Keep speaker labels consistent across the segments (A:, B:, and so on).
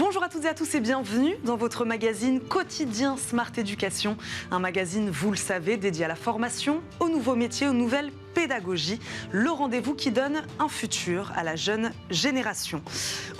A: Bonjour à toutes et à tous et bienvenue dans votre magazine quotidien Smart Éducation. Un magazine, vous le savez, dédié à la formation, aux nouveaux métiers, aux nouvelles pédagogies. Le rendez-vous qui donne un futur à la jeune génération.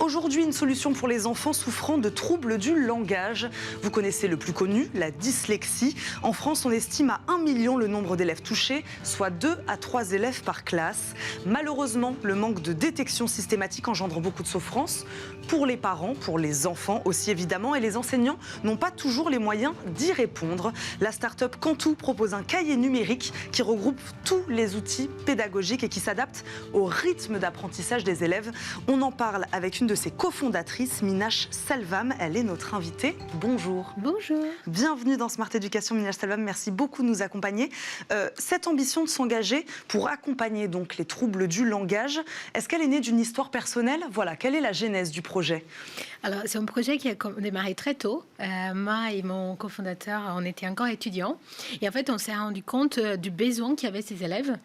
A: Aujourd'hui, une solution pour les enfants souffrant de troubles du langage. Vous connaissez le plus connu, la dyslexie. En France, on estime à 1 million le nombre d'élèves touchés, soit 2 à 3 élèves par classe. Malheureusement, le manque de détection systématique engendre beaucoup de souffrance pour les parents, pour les enfants aussi évidemment, et les enseignants n'ont pas toujours les moyens d'y répondre. La start-up Cantou propose un cahier numérique qui regroupe tous les outils pédagogiques et qui s'adapte au rythme d'apprentissage des élèves. On en parle avec une de ses cofondatrices, Minash Selvam. Elle est notre invitée. Bonjour.
B: Bonjour.
A: Bienvenue dans Smart Éducation, Minash Selvam. Merci beaucoup de nous accompagner. Cette ambition de s'engager pour accompagner donc les troubles du langage, est-ce qu'elle est née d'une histoire personnelle? Voilà, quelle est la genèse du projet?
B: Alors, c'est un projet qui a démarré très tôt. Moi et mon cofondateur, on était encore étudiants. Et en fait, on s'est rendu compte du besoin qu'avaient ces élèves,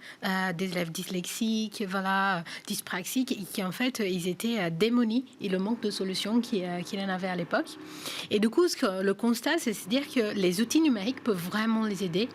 B: des élèves dyslexiques, voilà, dyspraxiques, et qui en fait, ils étaient démonis et le manque de solutions qu'il en avait à l'époque. Et du coup, le constat, c'est de dire que les outils numériques peuvent vraiment les aider.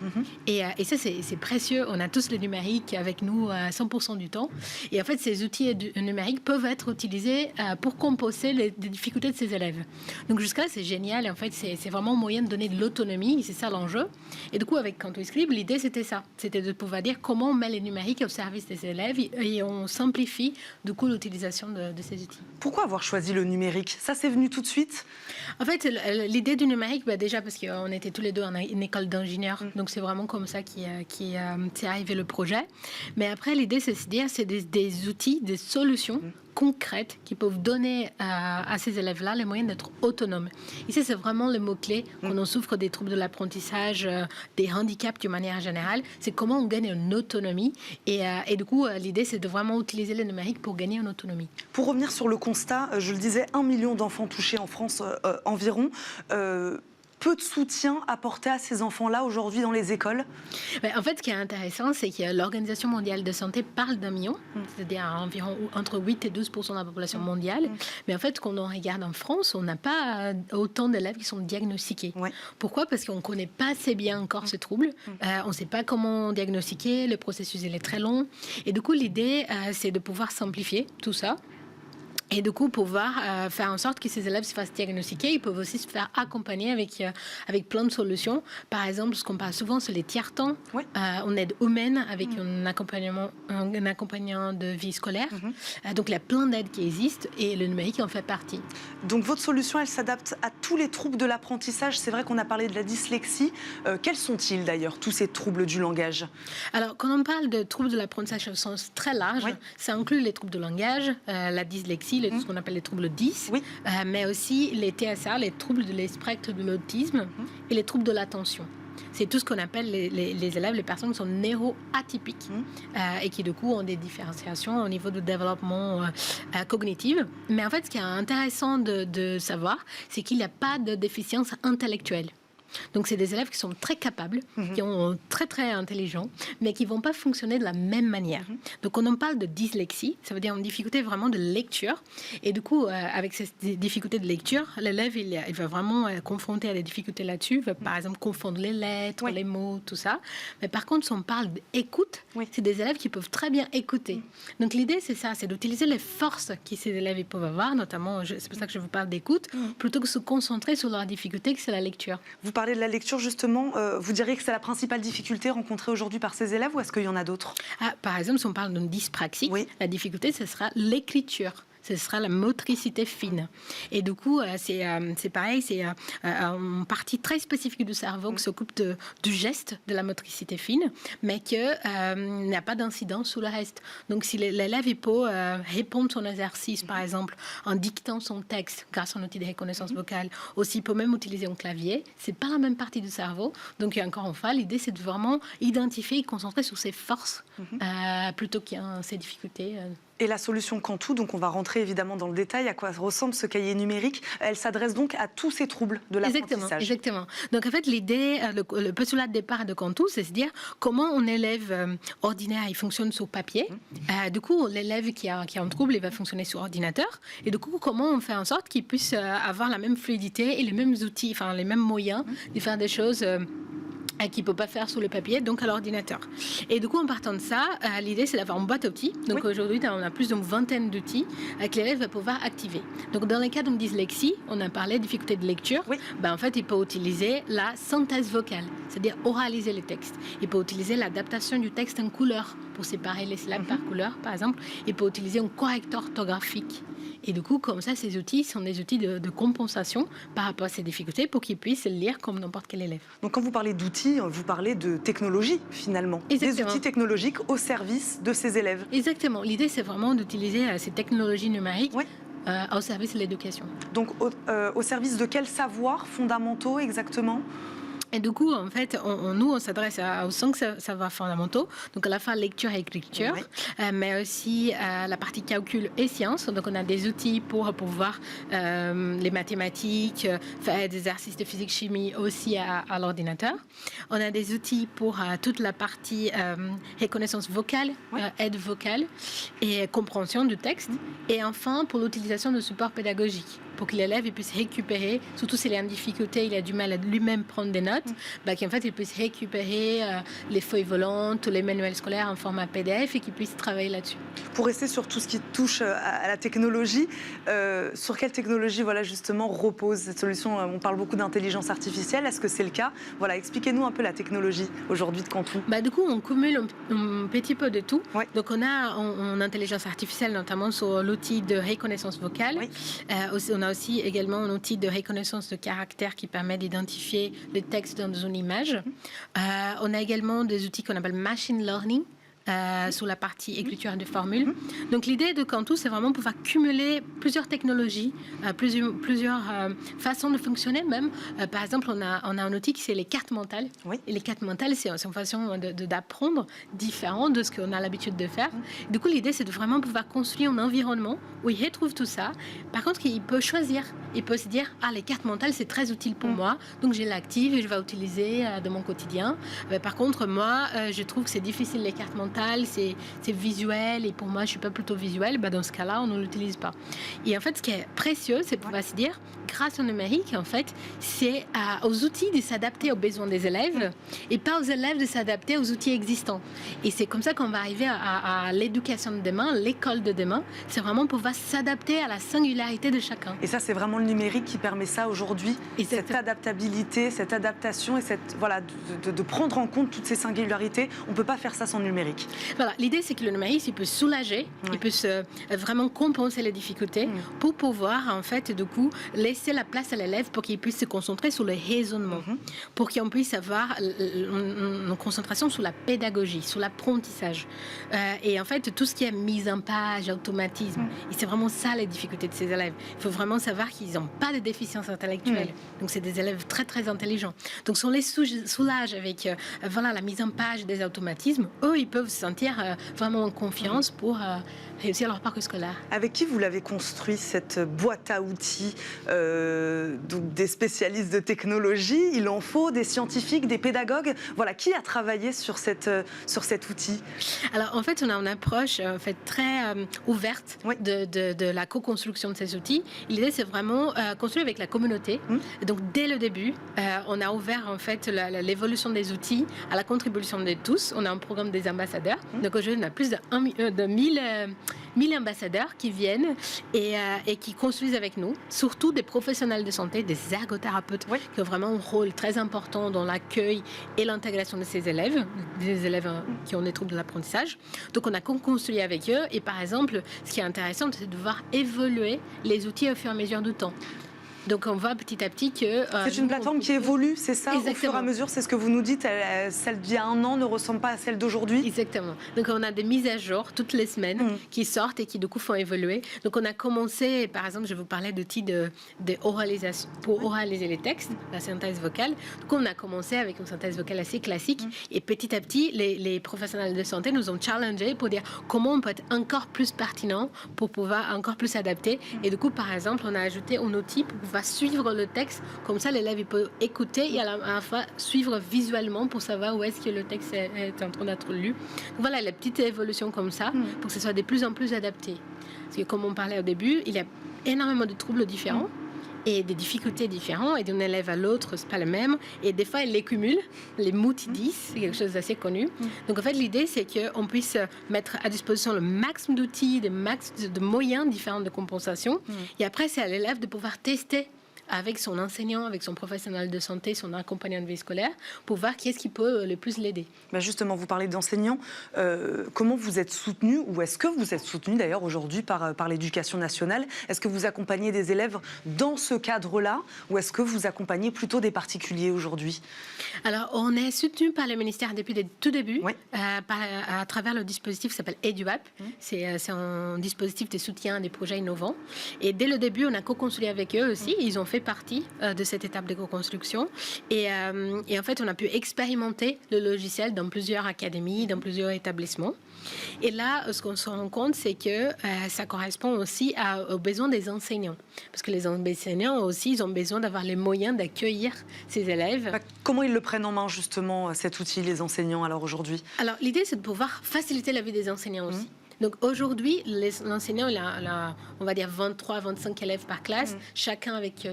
B: Et ça, c'est précieux. On a tous le numérique avec nous à 100% du temps. Et en fait, ces outils numériques peuvent être utilisés pour compenser les difficultés de ces élèves. Donc jusqu'à là, c'est génial. Et en fait, c'est vraiment un moyen de donner de l'autonomie. C'est ça l'enjeu. Et du coup, avec Cantou Scribe, l'idée, c'était ça. C'était de pouvoir dire comment on met les numériques au service des élèves et on simplifie, du coup, l'utilisation de ces outils.
A: Pourquoi avoir choisi le numérique? Ça, c'est venu tout de suite?
B: En fait, l'idée du numérique, déjà parce qu'on était tous les deux en une école d'ingénieurs. Donc, c'est vraiment comme ça qu'est arrivé le projet. Mais après, l'idée, c'est de se dire, c'est des outils, des solutions concrètes qui peuvent donner à ces élèves-là les moyens d'être autonomes. Ici, c'est vraiment le mot-clé quand on souffre des troubles de l'apprentissage, des handicaps d'une manière générale. C'est comment on gagne en autonomie. Et du coup, l'idée, c'est de vraiment utiliser le numérique pour gagner en autonomie.
A: Pour revenir sur le constat, je le disais, 1 million d'enfants touchés en France environ. Peu de soutien apporté à ces enfants-là aujourd'hui dans les écoles?
B: En fait, ce qui est intéressant, c'est que l'Organisation mondiale de santé parle d'1 million, c'est-à-dire environ entre 8 et 12% de la population mondiale. Mais en fait, quand on regarde en France, on n'a pas autant d'élèves qui sont diagnostiqués. Pourquoi? Parce qu'on ne connaît pas assez bien encore ce trouble. On ne sait pas comment diagnostiquer. Le processus, il est très long. Et du coup, l'idée, c'est de pouvoir simplifier tout ça. Et du coup, pouvoir faire en sorte que ces élèves se fassent diagnostiquer. Ils peuvent aussi se faire accompagner avec plein de solutions. Par exemple, ce qu'on parle souvent, c'est les tiers-temps. On aide humaine avec un accompagnement de vie scolaire. Donc, il y a plein d'aides qui existent et le numérique en fait partie.
A: Donc, votre solution, elle s'adapte à tous les troubles de l'apprentissage. C'est vrai qu'on a parlé de la dyslexie. Quels sont-ils d'ailleurs, tous ces troubles du langage?
B: Alors, quand on parle de troubles de l'apprentissage au sens très large, ça inclut les troubles de langage, la dyslexie, ce qu'on appelle les troubles 10, mais aussi les TSA, les troubles de l'espectre de l'autisme et les troubles de l'attention. C'est tout ce qu'on appelle les élèves, les personnes qui sont neuroatypiques et qui, du coup, ont des différenciations au niveau du développement cognitif. Mais en fait, ce qui est intéressant de savoir, c'est qu'il n'y a pas de déficience intellectuelle. Donc, c'est des élèves qui sont très capables, qui sont très, très intelligents, mais qui ne vont pas fonctionner de la même manière. Donc, quand on parle de dyslexie, ça veut dire une difficulté vraiment de lecture. Et du coup, avec ces difficultés de lecture, l'élève, il va vraiment être confronté à des difficultés là-dessus. Il va, par exemple, confondre les lettres, les mots, tout ça. Mais par contre, si on parle d'écoute, c'est des élèves qui peuvent très bien écouter. Donc, l'idée, c'est ça, c'est d'utiliser les forces que ces élèves peuvent avoir, notamment, c'est pour ça que je vous parle d'écoute, plutôt que de se concentrer sur leur difficulté, que c'est la lecture.
A: Vous parlez de la lecture, justement. Vous diriez que c'est la principale difficulté rencontrée aujourd'hui par ces élèves ou est-ce qu'il y en a d'autres?
B: Par exemple, si on parle d'une dyspraxie, la difficulté, ce sera l'écriture. Ce sera la motricité fine. Et du coup, c'est pareil, c'est une partie très spécifique du cerveau qui s'occupe du geste de la motricité fine, mais qui n'a pas d'incidence sur le reste. Donc, si l'élève peut répondre son exercice, par exemple, en dictant son texte grâce à un outil de reconnaissance vocale, aussi il peut même utiliser un clavier, c'est pas la même partie du cerveau. Donc, encore une fois, l'idée, c'est de vraiment identifier et concentrer sur ses forces plutôt que ses difficultés.
A: Et la solution Cantou, donc on va rentrer évidemment dans le détail, à quoi ressemble ce cahier numérique. Elle s'adresse donc à tous ces troubles de l'apprentissage.
B: Exactement. Donc en fait, l'idée, le postulat de départ de Cantou, c'est de se dire comment un élève ordinaire, il fonctionne sur papier. Du coup, l'élève qui a un trouble, il va fonctionner sur ordinateur. Et du coup, comment on fait en sorte qu'il puisse avoir la même fluidité et les mêmes outils, enfin les mêmes moyens de faire des choses qu'il ne peut pas faire sur le papier, donc à l'ordinateur. Et du coup, en partant de ça, l'idée, c'est d'avoir une boîte à outils. Donc aujourd'hui, on a plus d'une vingtaine d'outils que l'élève va pouvoir activer. Donc dans les cas de dyslexie, on a parlé de difficulté de lecture. En fait, il peut utiliser la synthèse vocale, c'est-à-dire oraliser les textes. Il peut utiliser l'adaptation du texte en couleur pour séparer les syllabes par couleur, par exemple. Il peut utiliser un correcteur orthographique. Et du coup, comme ça, ces outils sont des outils de compensation par rapport à ces difficultés pour qu'ils puissent lire comme n'importe quel élève.
A: Donc quand vous parlez d'outils, vous parlez de technologie finalement.
B: Exactement.
A: Des outils technologiques au service de ces élèves.
B: Exactement. L'idée, c'est vraiment d'utiliser ces technologies numériques au service de l'éducation.
A: Donc au service de quels savoirs fondamentaux exactement ?
B: Et du coup, en fait, on s'adresse aux 5 savoirs fondamentaux, donc à la fois lecture et écriture, mais aussi la partie calcul et sciences. Donc, on a des outils pour pouvoir les mathématiques, faire des exercices de physique-chimie aussi à l'ordinateur. On a des outils pour toute la partie reconnaissance vocale, aide vocale et compréhension du texte. Et enfin, pour l'utilisation de supports pédagogiques, pour que l'élève puisse récupérer, surtout s'il est en difficulté, il a du mal à lui-même prendre des notes, qu'en fait il puisse récupérer les feuilles volantes, les manuels scolaires en format PDF et qu'il puisse travailler là-dessus.
A: Pour rester sur tout ce qui touche à la technologie, sur quelle technologie justement repose cette solution ? On parle beaucoup d'intelligence artificielle, est-ce que c'est le cas ? Expliquez-nous un peu la technologie aujourd'hui de Cantou.
B: Du coup, on cumule un petit peu de tout. Donc on a en intelligence artificielle, notamment sur l'outil de reconnaissance vocale. On a aussi également un outil de reconnaissance de caractère qui permet d'identifier les textes dans une image. On a également des outils qu'on appelle machine learning. Sur la partie écriture de formules. Donc l'idée de Cantou, c'est vraiment pouvoir cumuler plusieurs technologies, plusieurs façons de fonctionner même. Par exemple, on a un outil qui c'est les cartes mentales. Et les cartes mentales, c'est une façon d'apprendre différente de ce qu'on a l'habitude de faire. Du coup, l'idée, c'est de vraiment pouvoir construire un environnement où il retrouve tout ça. Par contre, il peut choisir. Il peut se dire, les cartes mentales, c'est très utile pour moi, donc je l'active et je vais utiliser de mon quotidien. Par contre, moi, je trouve que c'est difficile les cartes mentales. C'est visuel et pour moi je suis pas plutôt visuel, dans ce cas-là on ne l'utilise pas. Et en fait ce qui est précieux, c'est pouvoir se dire grâce au numérique, en fait c'est aux outils de s'adapter aux besoins des élèves et pas aux élèves de s'adapter aux outils existants. Et c'est comme ça qu'on va arriver à l'éducation de demain, l'école de demain, c'est vraiment pouvoir s'adapter à la singularité de chacun.
A: Et ça c'est vraiment le numérique qui permet ça aujourd'hui, cette adaptabilité, cette adaptation et de prendre en compte toutes ces singularités. On peut pas faire ça sans numérique.
B: Voilà, l'idée c'est que le numérique il peut soulager, il peut vraiment compenser les difficultés pour pouvoir en fait du coup laisser la place à l'élève pour qu'il puisse se concentrer sur le raisonnement, pour qu'on puisse avoir une concentration sur la pédagogie, sur l'apprentissage. Et en fait tout ce qui est mise en page, automatisme, et c'est vraiment ça les difficultés de ces élèves. Il faut vraiment savoir qu'ils n'ont pas de déficience intellectuelle. Donc c'est des élèves très très intelligents. Donc si on les soulage avec la mise en page des automatismes, eux ils peuvent se sentir vraiment en confiance pour réussir leur parcours scolaire.
A: Avec qui vous l'avez construit, cette boîte à outils donc des spécialistes de technologie, il en faut des scientifiques, des pédagogues. Qui a travaillé sur cet outil ? Alors
B: en fait, on a une approche très ouverte de la co-construction de ces outils. L'idée, c'est vraiment construire avec la communauté. Donc dès le début, on a ouvert en fait l'évolution des outils à la contribution de tous. On a un programme des ambassadeurs. Donc aujourd'hui, on a plus de 1000 ambassadeurs qui viennent et qui construisent avec nous, surtout des professionnels de santé, des ergothérapeutes qui ont vraiment un rôle très important dans l'accueil et l'intégration de ces élèves, des élèves qui ont des troubles de l'apprentissage. Donc on a construit avec eux et par exemple, ce qui est intéressant, c'est de voir évoluer les outils au fur et à mesure du temps. Donc on voit petit à petit que...
A: c'est une plateforme qui évolue, c'est ça?
B: Exactement.
A: Au fur et à mesure, c'est ce que vous nous dites, celle d'il y a un an ne ressemble pas à celle d'aujourd'hui?
B: Exactement. Donc on a des mises à jour toutes les semaines qui sortent et qui du coup font évoluer. Donc on a commencé, par exemple, je vous parlais d'outils oralisation, pour oraliser les textes, la synthèse vocale. Donc on a commencé avec une synthèse vocale assez classique et petit à petit, les professionnels de santé nous ont challengé pour dire comment on peut être encore plus pertinent pour pouvoir encore plus adapter. Et du coup, par exemple, on a ajouté un outil pour pouvoir suivre le texte. Comme ça, l'élève il peut écouter et à la fois suivre visuellement pour savoir où est-ce que le texte est en train d'être lu. Donc voilà, les petites évolutions comme ça pour que ce soit de plus en plus adapté. Parce que comme on parlait au début, il y a énormément de troubles différents. Et des difficultés différentes, et d'un élève à l'autre, c'est pas le même. Et des fois, ils les cumulent, les MOOC-10, c'est quelque chose d'assez connu. Donc en fait, l'idée, c'est qu'on puisse mettre à disposition le maximum d'outils, le maximum de moyens différents de compensation. Et après, c'est à l'élève de pouvoir tester avec son enseignant, avec son professionnel de santé, son accompagnant de vie scolaire, pour voir qui est-ce qui peut le plus l'aider.
A: Ben justement, vous parlez d'enseignants. Comment vous êtes soutenu, ou est-ce que vous êtes soutenu d'ailleurs aujourd'hui par l'Éducation nationale? Est-ce que vous accompagnez des élèves dans ce cadre-là, ou est-ce que vous accompagnez plutôt des particuliers aujourd'hui?
B: Alors, on est soutenu par le ministère depuis le tout début, à travers le dispositif qui s'appelle EduApp. C'est un dispositif de soutien à des projets innovants. Et dès le début, on a co-consulté avec eux aussi. Ils ont fait partie de cette étape de co-construction. Et en fait, on a pu expérimenter le logiciel dans plusieurs académies, dans plusieurs établissements. Et là, ce qu'on se rend compte, c'est que ça correspond aussi aux besoins des enseignants. Parce que les enseignants aussi, ils ont besoin d'avoir les moyens d'accueillir ces élèves.
A: Comment ils le prennent en main, justement, cet outil, les enseignants, alors aujourd'hui?
B: Alors, l'idée, c'est de pouvoir faciliter la vie des enseignants aussi. Donc aujourd'hui, l'enseignant, il a, on va dire, 23, 25 élèves par classe, chacun avec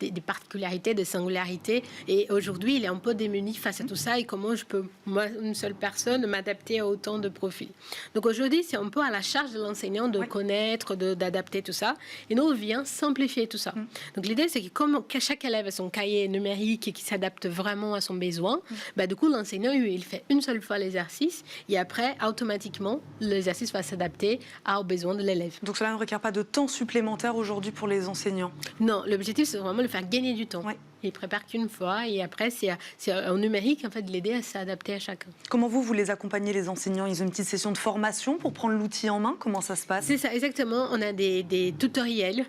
B: des particularités, des singularités. Et aujourd'hui, il est un peu démuni face à tout ça. Et comment je peux, moi, une seule personne, m'adapter à autant de profils. Donc aujourd'hui, c'est un peu à la charge de l'enseignant de connaître, d'adapter tout ça. Et nous, on vient simplifier tout ça. Donc l'idée, c'est que comme chaque élève a son cahier numérique et qui s'adapte vraiment à son besoin, bah, du coup, l'enseignant, il fait une seule fois l'exercice. Et après, automatiquement, l'exercice va s'adapter aux besoins de l'élève.
A: Donc cela ne requiert pas de temps supplémentaire aujourd'hui pour les enseignants? Non,
B: l'objectif c'est vraiment de faire gagner du temps. Il prépare qu'une fois et après c'est en numérique en fait de l'aider à s'adapter à chacun.
A: Comment vous les accompagnez les enseignants? Ils ont une petite session de formation pour prendre l'outil en main? Comment ça se passe?
B: C'est ça exactement. On a des tutoriels,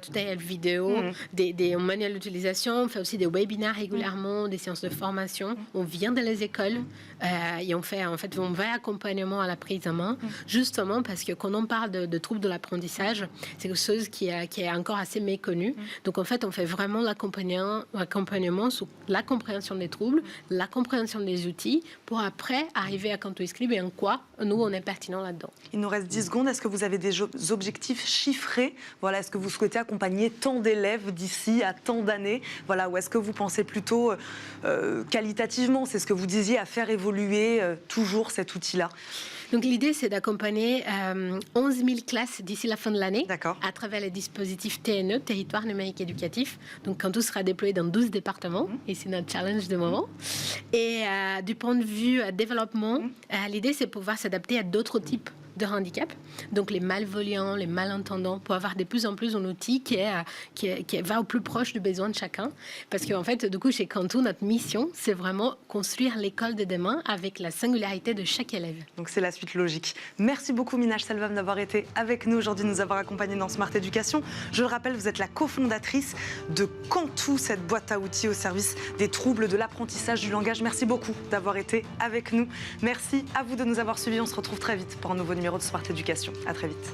B: tutoriels vidéo, des manuels d'utilisation. On fait aussi des webinaires régulièrement, des séances de formation. On vient dans les écoles et on fait un vrai accompagnement à la prise en main, justement parce que quand on parle de troubles de l'apprentissage, c'est quelque chose qui est encore assez méconnu. Donc en fait, on fait vraiment l'accompagnement sur la compréhension des troubles, la compréhension des outils, pour après arriver à Canto Scribe et en quoi nous on est pertinent là-dedans.
A: Il nous reste 10 secondes. Est-ce que vous avez des objectifs chiffrés? Voilà, est-ce que vous souhaitez accompagner tant d'élèves d'ici à tant d'années? Voilà, ou est-ce que vous pensez plutôt qualitativement? C'est ce que vous disiez, à faire évoluer toujours cet outil-là.
B: Donc l'idée, c'est d'accompagner 11 000 classes d'ici la fin de l'année à travers les dispositifs TNE, Territoire Numérique Éducatif. Donc quand tout sera déployé dans 12 départements, et c'est notre challenge de moment. Et du point de vue développement, l'idée, c'est de pouvoir s'adapter à d'autres types de handicap, donc les malvoyants, les malentendants, pour avoir de plus en plus un outil qui va au plus proche du besoin de chacun. Parce qu'en fait, du coup, chez Canto, notre mission, c'est vraiment construire l'école de demain avec la singularité de chaque élève.
A: Donc c'est la suite logique. Merci beaucoup Minaj Selvam d'avoir été avec nous aujourd'hui, de nous avoir accompagnés dans Smart Education. Je le rappelle, vous êtes la cofondatrice de Canto, cette boîte à outils au service des troubles de l'apprentissage du langage. Merci beaucoup d'avoir été avec nous. Merci à vous de nous avoir suivis. On se retrouve très vite pour un nouveau numéro de Smart Education. À très vite.